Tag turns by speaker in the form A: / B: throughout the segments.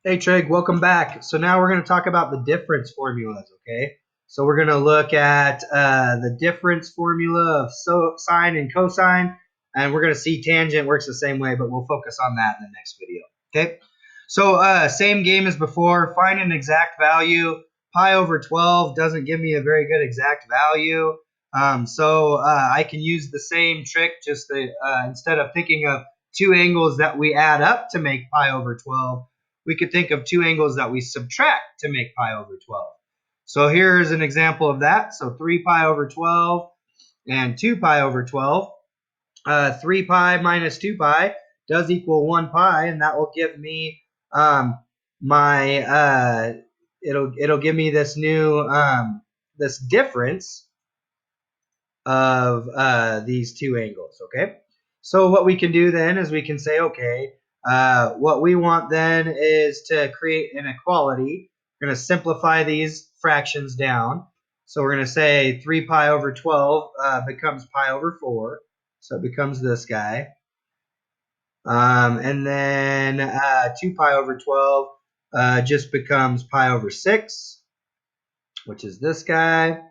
A: Hey Trig, welcome back. So now we're going to talk about the difference formulas, okay? So we're going to look at the difference formula of sine and cosine, and we're going to see tangent works the same way, but we'll focus on that in the next video, okay? So same game as before, find an exact value. Pi over 12 doesn't give me a very good exact value, so I can use the same trick, just instead of thinking of two angles that we add up to make pi over 12, we could think of two angles that we subtract to make pi over 12. So here's an example of that. So 3 pi over 12 and 2 pi over 12. 3 pi minus 2 pi does equal 1 pi, and that will give me my it'll give me this new this difference of these two angles. Okay, so what we can do then is we can say, okay, what we want then is to create an equality. We're going to simplify these fractions down. So we're going to say 3 pi over 12 becomes pi over 4. So it becomes this guy. And then 2 pi over 12 just becomes pi over 6, which is this guy.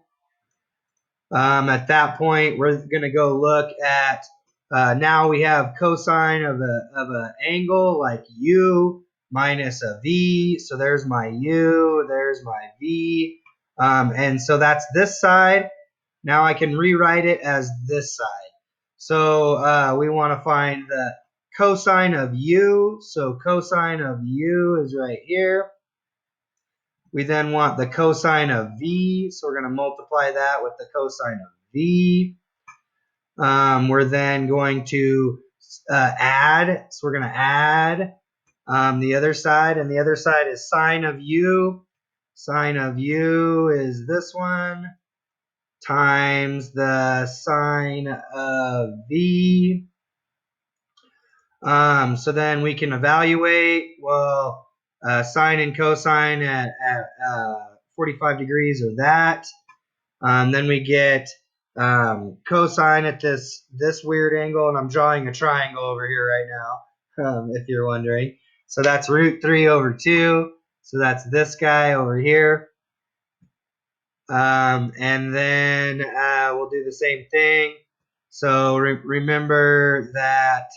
A: At that point, we're going to go look at, now we have cosine of an angle like u minus a v. So there's my u, there's my v. And so that's this side. Now I can rewrite it as this side. So we want to find the cosine of u. So cosine of u is right here. We then want the cosine of v, so we're going to multiply that with the cosine of v. We're then going to add, so we're going to add the other side, and the other side is sine of u. Sine of u is this one times the sine of v. So then we can evaluate, well, sine and cosine at 45 degrees are that. Then we get cosine at this weird angle, and I'm drawing a triangle over here right now, if you're wondering. So that's root 3 over 2. So that's this guy over here. And then we'll do the same thing. So remember that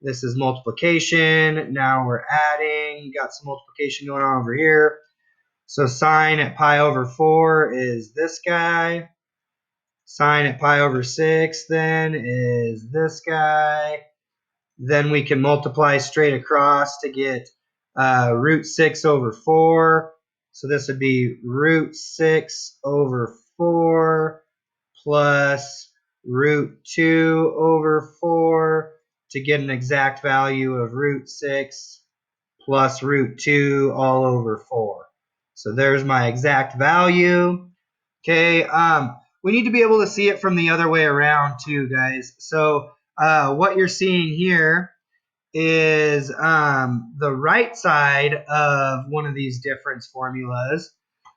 A: this is multiplication. Now we're adding. Got some multiplication going on over here. So sine at pi over 4 is this guy. Sine at pi over 6 then is this guy. Then we can multiply straight across to get root 6 over 4. So this would be root 6 over 4 plus root 2 over 4 to get an exact value of root 6 plus root 2 all over 4. So there's my exact value. Okay, we need to be able to see it from the other way around too, guys. So what you're seeing here is the right side of one of these difference formulas.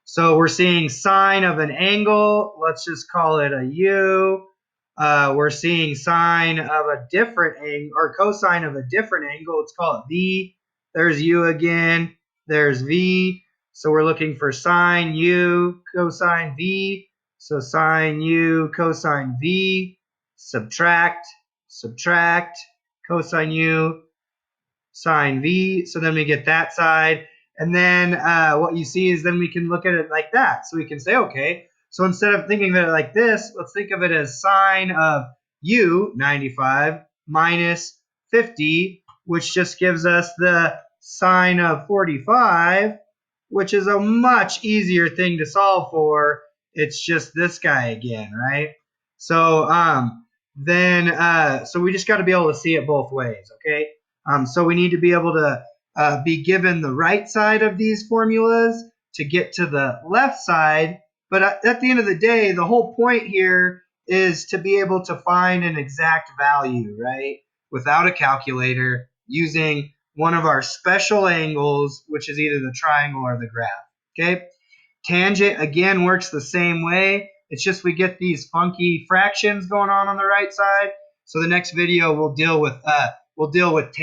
A: So we're seeing sine of an angle. Let's just call it a u. We're seeing sine of a different angle, or cosine of a different angle. Let's call it v. There's u again. There's v. So we're looking for sine u cosine v. So sine u cosine v. Subtract, subtract, cosine u sine v. So then we get that side. And then what you see is then we can look at it like that. So we can say, okay, so instead of thinking of it like this, let's think of it as sine of u, 95, minus 50, which just gives us the sine of 45, which is a much easier thing to solve for. It's just this guy again, right? So so we just got to be able to see it both ways, okay? So we need to be able to be given the right side of these formulas to get to the left side. But at the end of the day, the whole point here is to be able to find an exact value, right? Without a calculator, using one of our special angles, which is either the triangle or the graph, okay? Tangent, again, works the same way. It's just we get these funky fractions going on the right side. So the next video we'll deal with tangent.